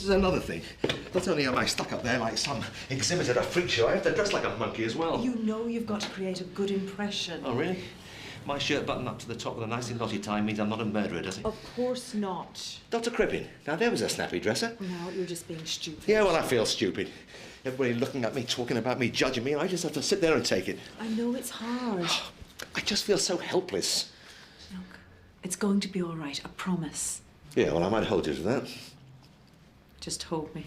is another thing. Not only am I stuck up there like some exhibit at a freak show, I have to dress like a monkey as well. You know you've got to create a good impression. Oh, really? My shirt buttoned up to the top with a nicely knotty tie means I'm not a murderer, does it? Of course not. Dr. Cribbin, now there was a snappy dresser. No, you're just being stupid. Yeah, well, I feel stupid. Everybody looking at me, talking about me, judging me, and I just have to sit there and take it. I know it's hard. I just feel so helpless. Look, it's going to be all right, I promise. Yeah, well, I might hold you to that. Just hold me.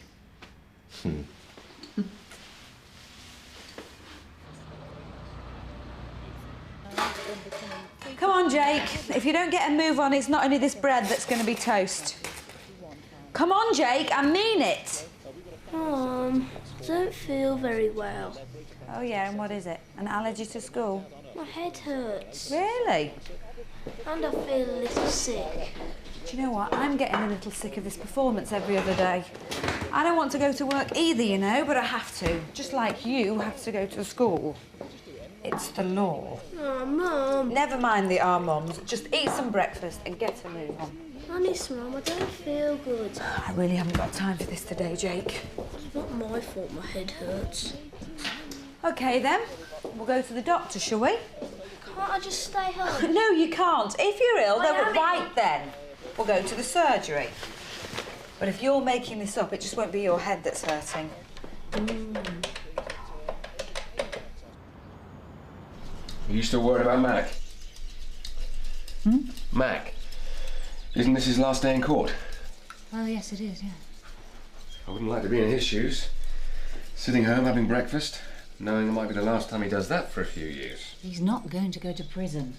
Come on, Jake. If you don't get a move on, it's not only this bread that's going to be toast. Come on, Jake, I mean it. I don't feel very well. Oh, yeah, and what is it? An allergy to school? My head hurts. Really? And I feel a little sick. Do you know what? I'm getting a little sick of this performance every other day. I don't want to go to work either, you know, but I have to. Just like you have to go to school. It's the law. Oh, Mum. Never mind the mums. Just eat some breakfast and get a move on. Honest, Mum, I don't feel good. I really haven't got time for this today, Jake. It's not my fault my head hurts. OK, then. We'll go to the doctor, shall we? Can't I just stay home? No, you can't. If you're ill, then am right then. We'll go to the surgery. But if you're making this up, it just won't be your head that's hurting. Are you still worried about Mac? Mac. Isn't this his last day in court? Well, yes, it is, yeah. I wouldn't like to be in his shoes. Sitting home having breakfast, knowing it might be the last time he does that for a few years. He's not going to go to prison.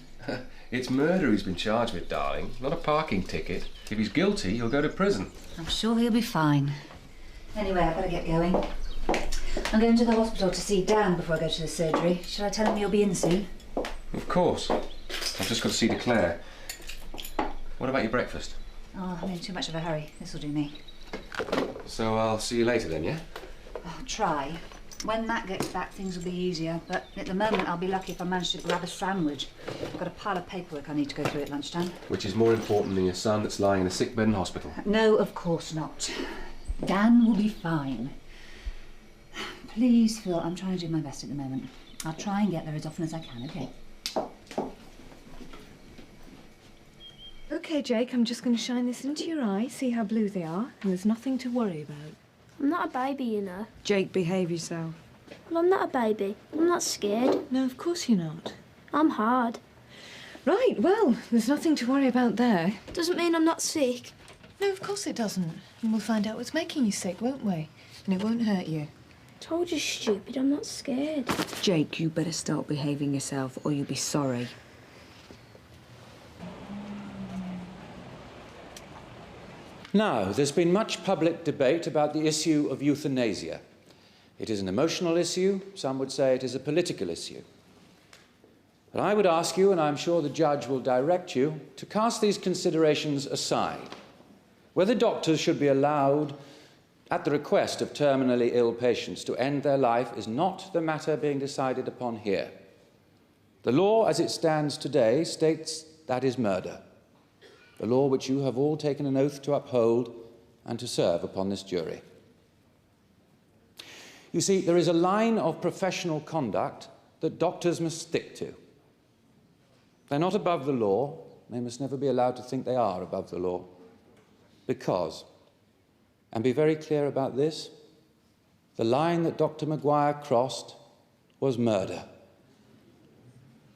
It's murder he's been charged with, darling, not a parking ticket. If he's guilty, he'll go to prison. I'm sure he'll be fine. Anyway, I better get going. I'm going to the hospital to see Dan before I go to the surgery. Shall I tell him you'll be in soon? Of course. I've just got to see to Claire. What about your breakfast? Oh, I'm in too much of a hurry. This'll do me. So I'll see you later then, yeah? I'll try. When Matt gets back, things will be easier. But at the moment, I'll be lucky if I manage to grab a sandwich. I've got a pile of paperwork I need to go through at lunchtime. Which is more important than your son that's lying in a sick bed in hospital. No, of course not. Dan will be fine. Please, Phil, I'm trying to do my best at the moment. I'll try and get there as often as I can, OK? OK, Jake, I'm just going to shine this into your eye, see how blue they are, and there's nothing to worry about. I'm not a baby, you know. Jake, behave yourself. Well, I'm not a baby. I'm not scared. No, of course you're not. I'm hard. Right, well, there's nothing to worry about there. Doesn't mean I'm not sick. No, of course it doesn't. And we'll find out what's making you sick, won't we? And it won't hurt you. Told you, stupid, I'm not scared. Jake, you better start behaving yourself or you'll be sorry. Now, there's been much public debate about the issue of euthanasia. It is an emotional issue. Some would say it is a political issue. But I would ask you, and I'm sure the judge will direct you, to cast these considerations aside. Whether doctors should be allowed, at the request of terminally ill patients, to end their life is not the matter being decided upon here. The law, as it stands today, states that is murder. The law which you have all taken an oath to uphold and to serve upon this jury. You see, there is a line of professional conduct that doctors must stick to. They're not above the law. They must never be allowed to think they are above the law. Because, and be very clear about this, the line that Dr. Maguire crossed was murder.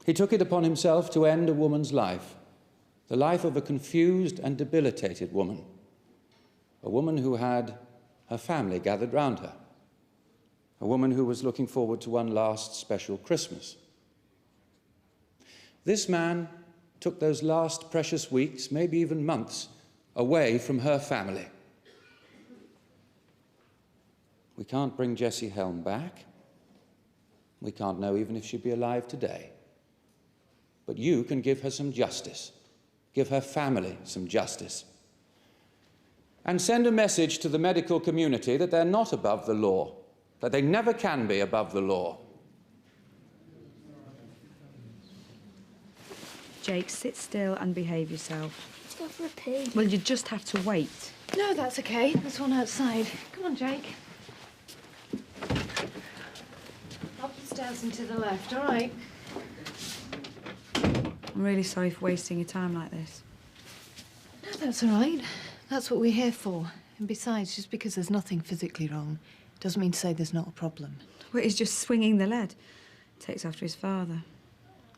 He took it upon himself to end a woman's life. The life of a confused and debilitated woman, a woman who had her family gathered round her, a woman who was looking forward to one last special Christmas. This man took those last precious weeks, maybe even months, away from her family. We can't bring Jessie Helm back. We can't know even if she'd be alive today. But you can give her some justice. Give her family some justice. And send a message to the medical community that they're not above the law, that they never can be above the law. Jake, sit still and behave yourself. Let's go for a pee. Well, you just have to wait. No, that's okay. There's one outside. Come on, Jake. Up the stairs and to the left, all right? I'm really sorry for wasting your time like this. No, that's all right. That's what we're here for. And besides, just because there's nothing physically wrong doesn't mean to say there's not a problem. Well, he's just swinging the lead. Takes after his father.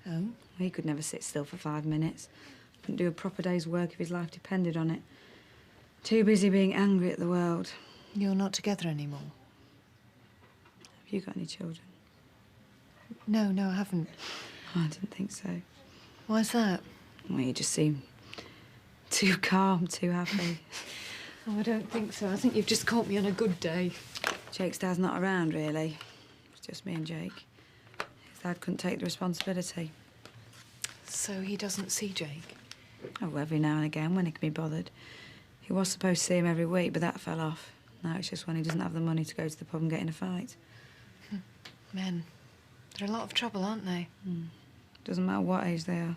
Oh? He could never sit still for 5 minutes. Couldn't do a proper day's work if his life depended on it. Too busy being angry at the world. You're not together anymore? Have you got any children? No, I haven't. Oh, I didn't think so. Why's that? Well, you just seem too calm, too happy. Oh, I don't think so. I think you've just caught me on a good day. Jake's dad's not around, really. It's just me and Jake. His dad couldn't take the responsibility. So he doesn't see Jake? Oh, every now and again, when he can be bothered. He was supposed to see him every week, but that fell off. Now it's just when he doesn't have the money to go to the pub and get in a fight. Men. They're a lot of trouble, aren't they? Doesn't matter what age they are.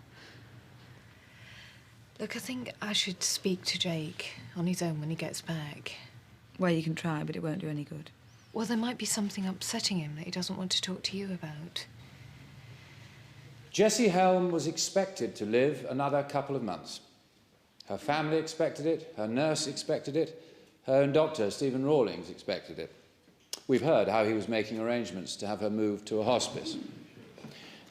Look, I think I should speak to Jake on his own when he gets back. Well, you can try, but it won't do any good. Well, there might be something upsetting him that he doesn't want to talk to you about. Jessie Helm was expected to live another couple of months. Her family expected it, her nurse expected it, her own doctor, Stephen Rawlings, expected it. We've heard how he was making arrangements to have her moved to a hospice.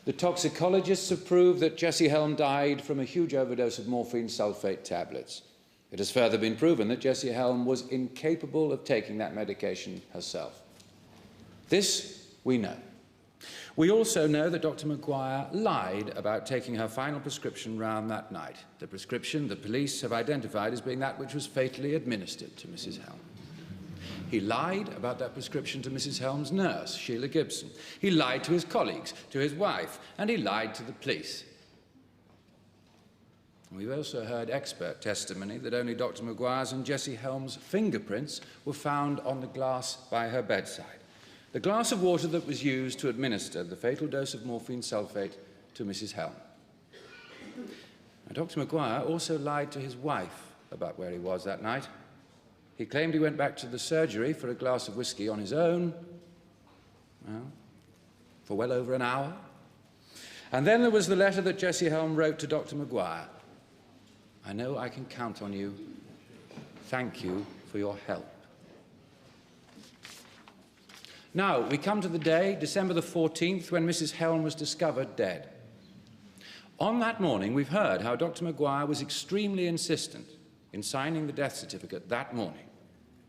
The toxicologists have proved that Jessie Helm died from a huge overdose of morphine sulfate tablets. It has further been proven that Jessie Helm was incapable of taking that medication herself. This we know. We also know that Dr. Maguire lied about taking her final prescription round that night, the prescription the police have identified as being that which was fatally administered to Mrs. Helm. He lied about that prescription to Mrs. Helm's nurse, Sheila Gibson. He lied to his colleagues, to his wife, and he lied to the police. We've also heard expert testimony that only Dr. Maguire's and Jessie Helm's fingerprints were found on the glass by her bedside. The glass of water that was used to administer the fatal dose of morphine sulfate to Mrs. Helm. Now, Dr. Maguire also lied to his wife about where he was that night. He claimed he went back to the surgery for a glass of whiskey on his own, well, for well over an hour. And then there was the letter that Jessie Helm wrote to Dr. Maguire. I know I can count on you. Thank you for your help. Now, we come to the day, December the 14th, when Mrs. Helm was discovered dead. On that morning, we've heard how Dr. Maguire was extremely insistent in signing the death certificate that morning.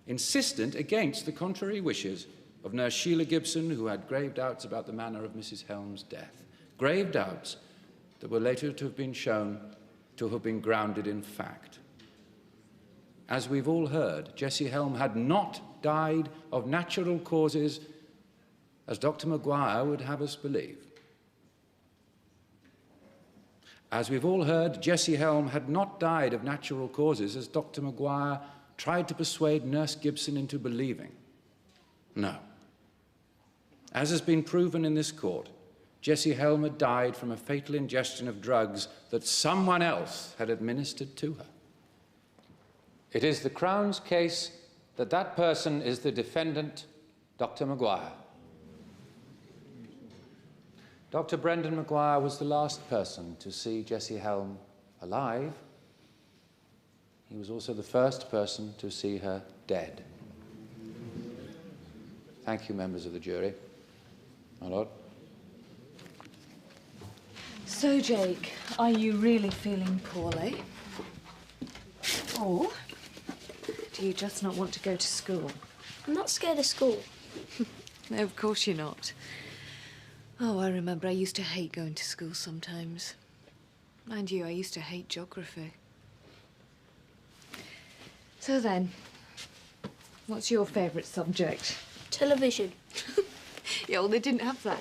Insistent against the contrary wishes of nurse Sheila Gibson, who had grave doubts about the manner of Mrs. Helm's death. Grave doubts that were later to have been shown to have been grounded in fact. As we've all heard, Jessie Helm had not died of natural causes, as Dr. Maguire would have us believe. As we've all heard, Jessie Helm had not died of natural causes, as Dr. Maguire tried to persuade Nurse Gibson into believing. No. As has been proven in this court, Jessie Helm had died from a fatal ingestion of drugs that someone else had administered to her. It is the Crown's case that that person is the defendant, Dr. Maguire. Dr. Brendan Maguire was the last person to see Jessie Helm alive. He was also the first person to see her dead. Thank you, members of the jury. My lord. So, Jake, are you really feeling poorly? Or do you just not want to go to school? I'm not scared of school. No, of course you're not. Oh, I remember I used to hate going to school sometimes. Mind you, I used to hate geography. So then, what's your favourite subject? Television. Yeah, well, they didn't have that.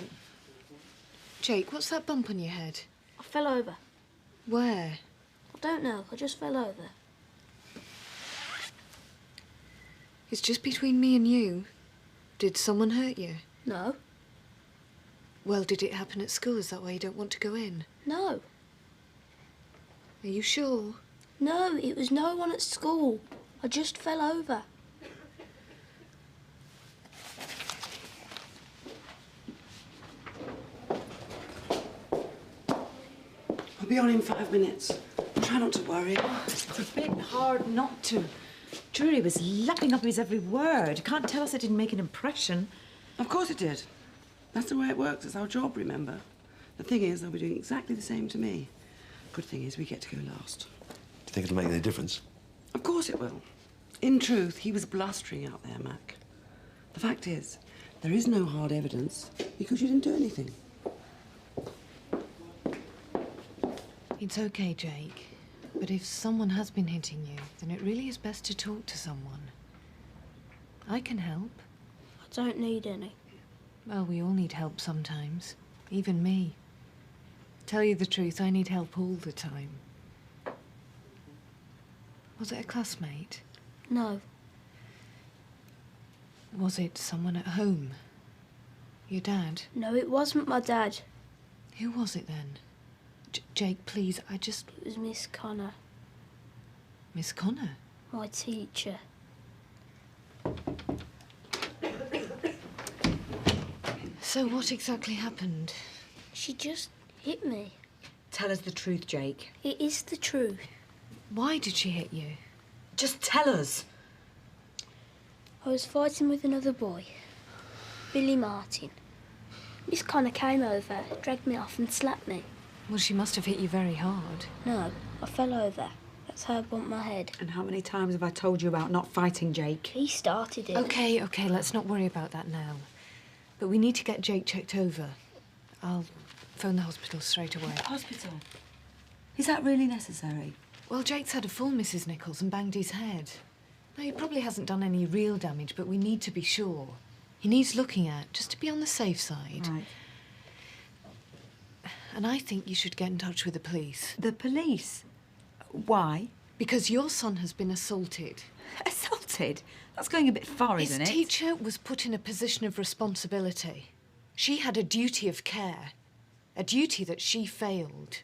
Jake, what's that bump on your head? I fell over. Where? I don't know, I just fell over. It's just between me and you. Did someone hurt you? No. Well, did it happen at school? Is that why you don't want to go in? No. Are you sure? No, it was no one at school. I just fell over. I'll be on in 5 minutes. Try not to worry. It's a bit hard not to. Drury was lapping up his every word. You can't tell us it didn't make an impression. Of course it did. That's the way it works. It's our job, remember? The thing is, they'll be doing exactly the same to me. Good thing is, we get to go last. Do you think it'll make any difference? Of course it will. In truth, he was blustering out there, Mac. The fact is, there is no hard evidence because you didn't do anything. It's okay, Jake. But if someone has been hitting you, then it really is best to talk to someone. I can help. I don't need any. Well, we all need help sometimes. Even me. Tell you the truth, I need help all the time. Was it a classmate? No. Was it someone at home? Your dad? No, it wasn't my dad. Who was it then? Jake, please, It was Miss Connor, Miss Connor? my teacher. So what exactly happened? She just hit me. Tell us the truth, Jake. It is the truth. Why did she hit you? Just tell us. I was fighting with another boy, Billy Martin. Miss Connor came over, dragged me off and slapped me. Well, she must have hit you very hard. No, I fell over. That's how I bumped my head. And how many times have I told you about not fighting, Jake? He started it. Okay, let's not worry about that now. But we need to get Jake checked over. I'll phone the hospital straight away. Hospital? Is that really necessary? Well, Jake's had a fall, Mrs. Nichols, and banged his head. Now, he probably hasn't done any real damage, but we need to be sure. He needs looking at, just to be on the safe side. Right. And I think you should get in touch with the police. The police? Why? Because your son has been assaulted. Assaulted? That's going a bit far, isn't it? His teacher was put in a position of responsibility. She had a duty of care, a duty that she failed.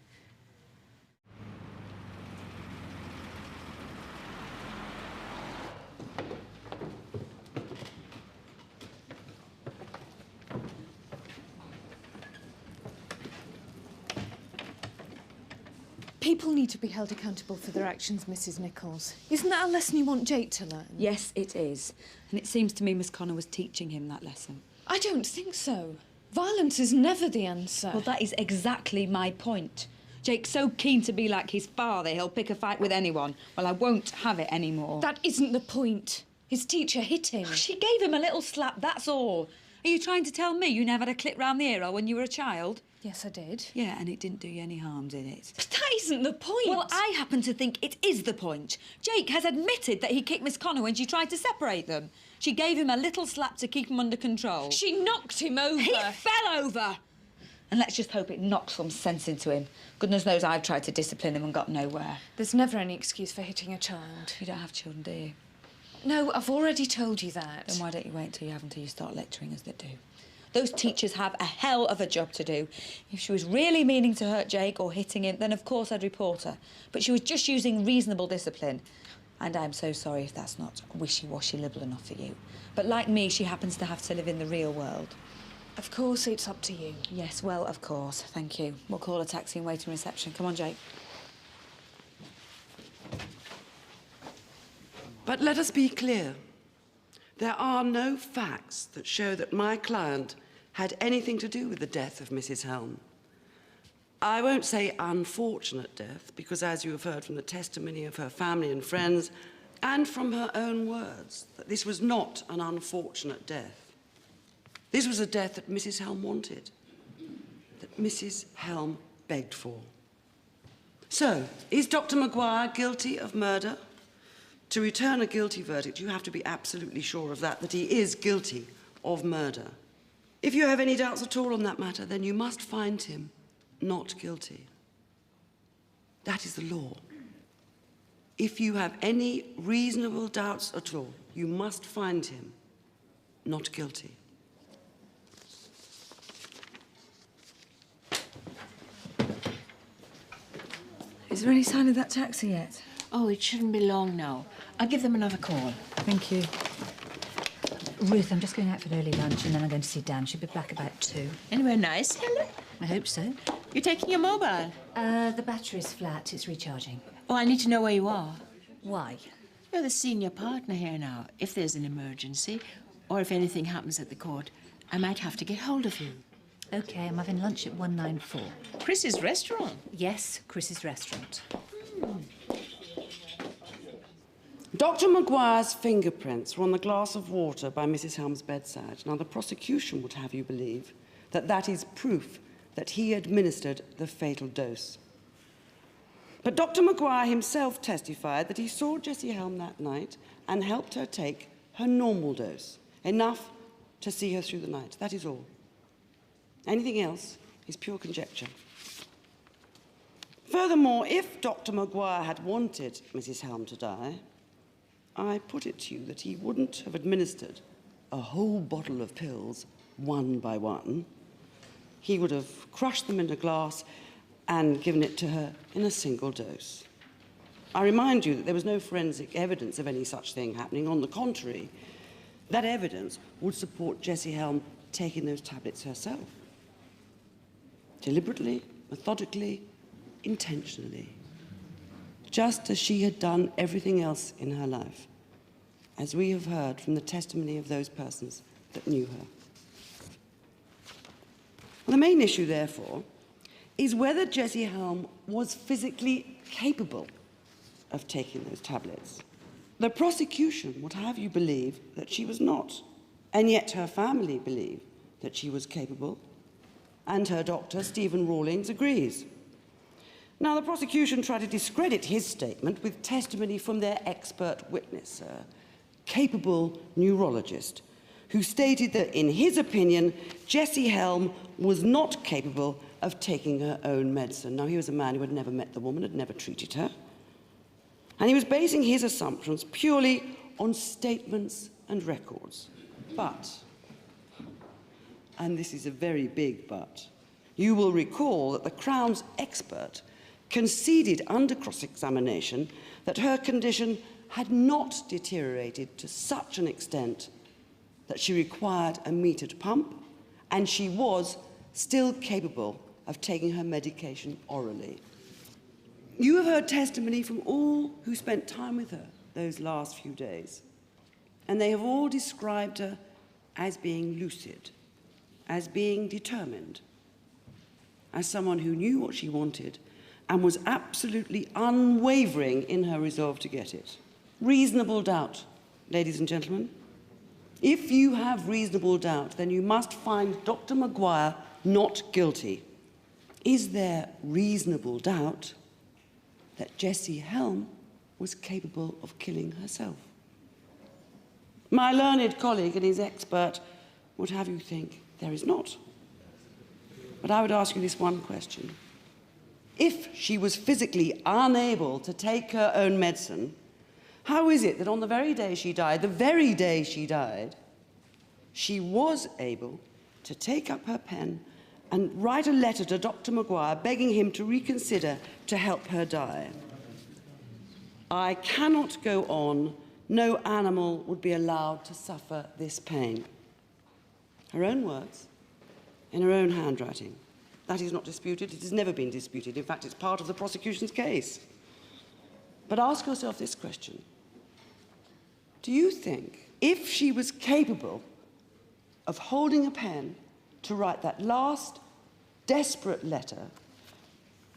People need to be held accountable for their actions, Mrs. Nichols. Isn't that a lesson you want Jake to learn? Yes, it is. And it seems to me Miss Connor was teaching him that lesson. I don't think so. Violence is never the answer. Well, that is exactly my point. Jake's so keen to be like his father, he'll pick a fight with anyone. Well, I won't have it anymore. That isn't the point. His teacher hit him. She gave him a little slap, that's all. Are you trying to tell me you never had a clip round the ear when you were a child? Yes, I did. Yeah, and it didn't do you any harm, did it? But that isn't the point. Well, I happen to think it is the point. Jake has admitted that he kicked Miss Connor when she tried to separate them. She gave him a little slap to keep him under control. She knocked him over. He fell over! And let's just hope it knocks some sense into him. Goodness knows I've tried to discipline him and got nowhere. There's never any excuse for hitting a child. You don't have children, do you? No, I've already told you that. Then why don't you wait until you have until you start lecturing us that do? Those teachers have a hell of a job to do. If she was really meaning to hurt Jake or hitting him, then of course I'd report her. But she was just using reasonable discipline. And I'm so sorry if that's not wishy-washy liberal enough for you. But like me, she happens to have to live in the real world. Of course, it's up to you. Yes, well, of course. Thank you. We'll call a taxi and wait in reception. Come on, Jake. But let us be clear. There are no facts that show that my client had anything to do with the death of Mrs. Helm. I won't say unfortunate death, because as you have heard from the testimony of her family and friends, and from her own words, that this was not an unfortunate death. This was a death that Mrs. Helm wanted, that Mrs. Helm begged for. So, is Dr. Maguire guilty of murder? To return a guilty verdict, you have to be absolutely sure of that he is guilty of murder. If you have any doubts at all on that matter, then you must find him not guilty. That is the law. If you have any reasonable doubts at all, you must find him not guilty. Is there any sign of that taxi yet? Oh, it shouldn't be long now. I'll give them another call. Thank you. Ruth, I'm just going out for an early lunch and then I'm going to see Dan. She'll be back about 2. Anywhere nice, Helen? I hope so. You're taking your mobile? The battery's flat. It's recharging. Oh, I need to know where you are. Why? You're the senior partner here now. If there's an emergency, or if anything happens at the court, I might have to get hold of you. OK, I'm having lunch at 194. Chris's restaurant? Yes, Chris's restaurant. Dr. Maguire's fingerprints were on the glass of water by Mrs. Helm's bedside. Now, the prosecution would have you believe that that is proof that he administered the fatal dose. But Dr. Maguire himself testified that he saw Jessie Helm that night and helped her take her normal dose, enough to see her through the night. That is all. Anything else is pure conjecture. Furthermore, if Dr. Maguire had wanted Mrs. Helm to die, I put it to you that he wouldn't have administered a whole bottle of pills one by one. He would have crushed them in a glass and given it to her in a single dose. I remind you that there was no forensic evidence of any such thing happening. On the contrary, that evidence would support Jessie Helm taking those tablets herself. Deliberately, methodically, intentionally. Just as she had done everything else in her life, as we have heard from the testimony of those persons that knew her. The main issue, therefore, is whether Jessie Helm was physically capable of taking those tablets. The prosecution would have you believe that she was not, and yet her family believe that she was capable, and her doctor, Stephen Rawlings, agrees. Now, the prosecution tried to discredit his statement with testimony from their expert witness, a capable neurologist, who stated that, in his opinion, Jessie Helm was not capable of taking her own medicine. Now, he was a man who had never met the woman, had never treated her, and he was basing his assumptions purely on statements and records. But, and this is a very big but, you will recall that the Crown's expert conceded under cross-examination that her condition had not deteriorated to such an extent that she required a metered pump, and she was still capable of taking her medication orally. You have heard testimony from all who spent time with her those last few days, and they have all described her as being lucid, as being determined, as someone who knew what she wanted and was absolutely unwavering in her resolve to get it. Reasonable doubt, ladies and gentlemen. If you have reasonable doubt, then you must find Dr. Maguire not guilty. Is there reasonable doubt that Jessie Helm was capable of killing herself? My learned colleague and his expert would have you think there is not. But I would ask you this one question. If she was physically unable to take her own medicine, how is it that on the very day she died, she was able to take up her pen and write a letter to Dr. Maguire begging him to reconsider to help her die? I cannot go on. No animal would be allowed to suffer this pain. Her own words, in her own handwriting. That is not disputed. It has never been disputed. In fact, it's part of the prosecution's case. But ask yourself this question. Do you think, if she was capable of holding a pen to write that last desperate letter,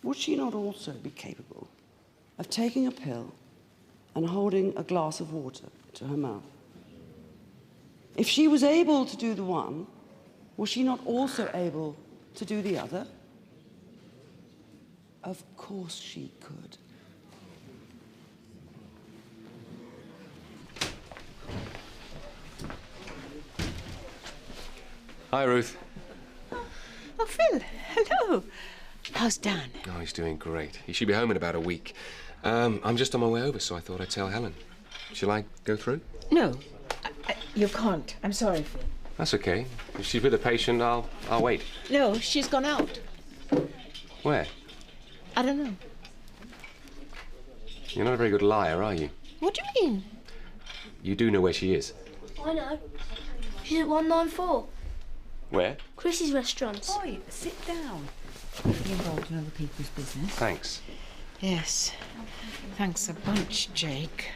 would she not also be capable of taking a pill and holding a glass of water to her mouth? If she was able to do the one, was she not also able to do the other? Of course she could. Hi, Ruth. Oh, Phil, hello. How's Dan? Oh, he's doing great. He should be home in about a week. I'm just on my way over, so I thought I'd tell Helen. Shall I go through? No, you can't. I'm sorry, Phil. That's okay. If she's with a patient, I'll wait. No, she's gone out. Where? I don't know. You're not a very good liar, are you? What do you mean? You do know where she is? I know. She's at 194. Where? Chrissy's restaurant. Boy, sit down. Don't be involved in other people's business. Thanks. Yes. Thanks a bunch, Jake.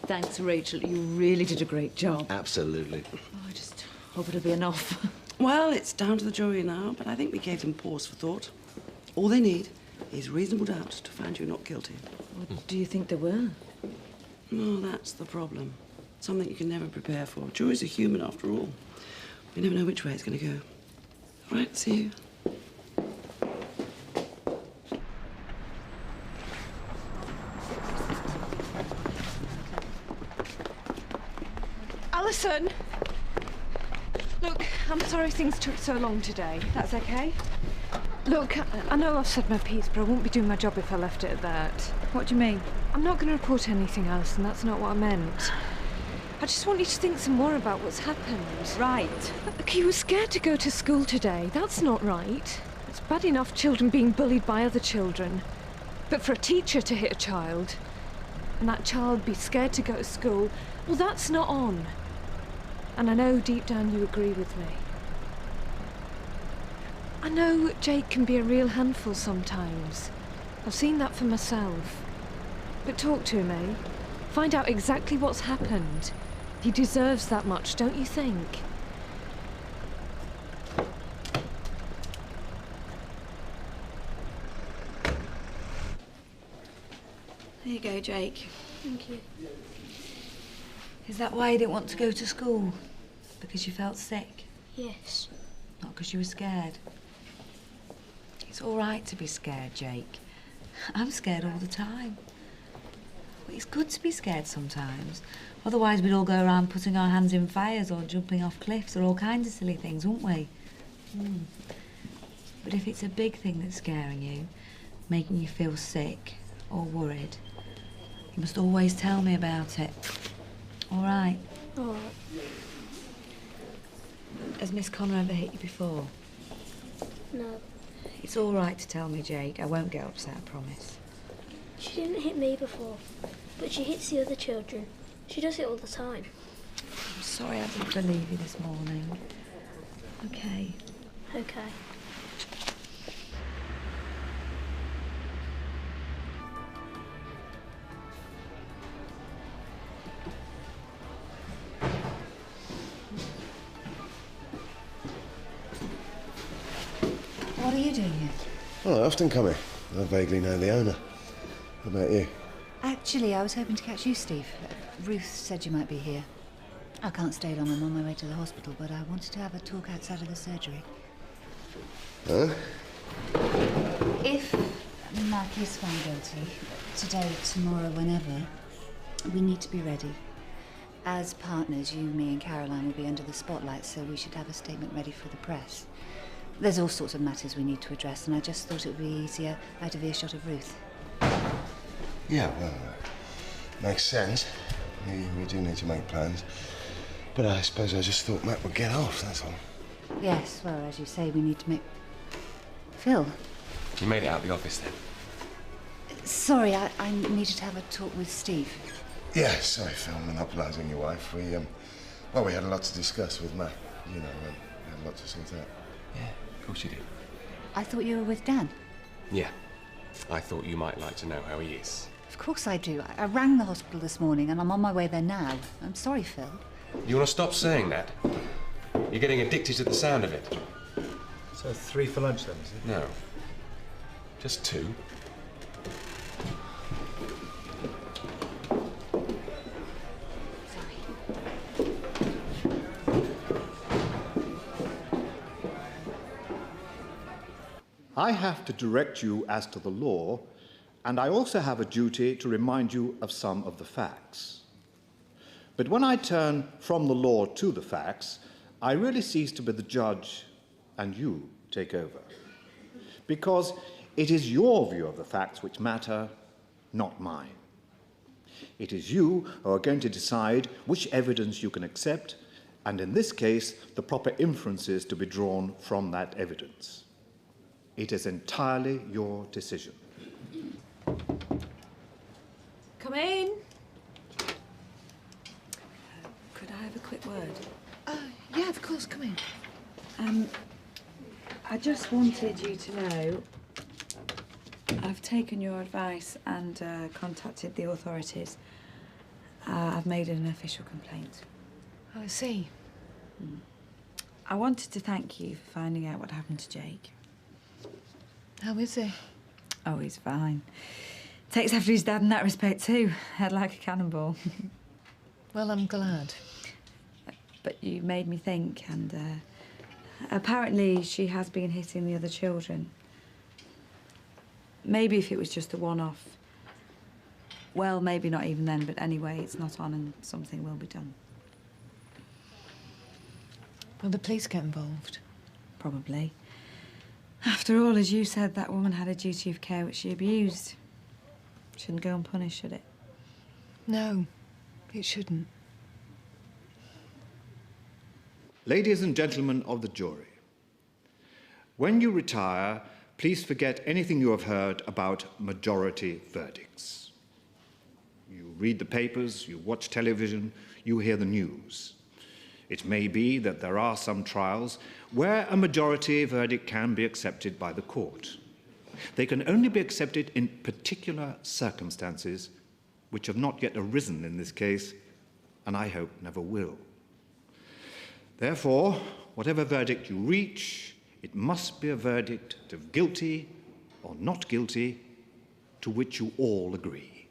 Thanks, Rachel. You really did a great job. Absolutely. Oh, I just hope it'll be enough. Well, it's down to the jury now, but I think we gave them pause for thought. All they need is reasonable doubt to find you not guilty. What do you think they were? No, that's the problem. Something you can never prepare for. Juries are human after all. We never know which way it's going to go. All right, see you. Alison! Look, I'm sorry things took so long today. That's okay? Look, I know I've said my piece, but I won't be doing my job if I left it at that. What do you mean? I'm not going to report anything, Alison. That's not what I meant. I just want you to think some more about what's happened. Right. Look, he was scared to go to school today. That's not right. It's bad enough children being bullied by other children. But for a teacher to hit a child, and that child be scared to go to school, well, that's not on. And I know deep down you agree with me. I know Jake can be a real handful sometimes. I've seen that for myself. But talk to him, eh? Find out exactly what's happened. He deserves that much, don't you think? There you go, Jake. Thank you. Is that why you didn't want to go to school? Because you felt sick? Yes. Not because you were scared? It's all right to be scared, Jake. I'm scared all the time. But it's good to be scared sometimes. Otherwise we'd all go around putting our hands in fires or jumping off cliffs or all kinds of silly things, wouldn't we? But if it's a big thing that's scaring you, making you feel sick or worried, you must always tell me about it. All right? All right. Has Miss Connor ever hit you before? No. It's all right to tell me, Jake. I won't get upset, I promise. She didn't hit me before, but she hits the other children. She does it all the time. I'm sorry I didn't believe you this morning. Okay. Okay. What are you doing here? Oh, I often come here. I vaguely know the owner. How about you? Actually, I was hoping to catch you, Steve. Ruth said you might be here. I can't stay long. I'm on my way to the hospital, but I wanted to have a talk outside of the surgery. Huh? If Mac is found guilty, today, tomorrow, whenever, we need to be ready. As partners, you, me and Caroline will be under the spotlight, so we should have a statement ready for the press. There's all sorts of matters we need to address, and I just thought it would be easier out of earshot of Ruth. Yeah, well, makes sense. We do need to make plans. But I suppose I just thought Matt would get off, that's all. Yes, well, as you say, we need to make... Phil? You made it out the office then? Sorry, I needed to have a talk with Steve. Yeah, sorry, Phil, monopolising your wife. We had a lot to discuss with Matt. You know, we had a lot to sort out. Yeah, of course you did. I thought you were with Dan. Yeah. I thought you might like to know how he is. Of course I do. I rang the hospital this morning and I'm on my way there now. I'm sorry, Phil. You want to stop saying that? You're getting addicted to the sound of it. So 3 for lunch then, is it? No. Just 2. I have to direct you as to the law, and I also have a duty to remind you of some of the facts. But when I turn from the law to the facts, I really cease to be the judge, and you take over. Because it is your view of the facts which matter, not mine. It is you who are going to decide which evidence you can accept and in this case, the proper inferences to be drawn from that evidence. It is entirely your decision. Come in. Could I have a quick word? Yeah, of course, come in. I just wanted you to know I've taken your advice and contacted the authorities. I've made an official complaint. Oh, I see. I wanted to thank you for finding out what happened to Jake. How is he? Oh, he's fine. Takes after his dad in that respect too. Head like a cannonball. Well, I'm glad. But you made me think, and apparently she has been hitting the other children. Maybe if it was just a one-off. Well, maybe not even then, but anyway, it's not on and something will be done. Will the police get involved? Probably. After all, as you said, that woman had a duty of care which she abused. Shouldn't go unpunished, should it? No, it shouldn't. Ladies and gentlemen of the jury, when you retire, please forget anything you have heard about majority verdicts. You read the papers, you watch television, you hear the news. It may be that there are some trials where a majority verdict can be accepted by the court. They can only be accepted in particular circumstances which have not yet arisen in this case, and I hope never will. Therefore, whatever verdict you reach, it must be a verdict of guilty or not guilty to which you all agree.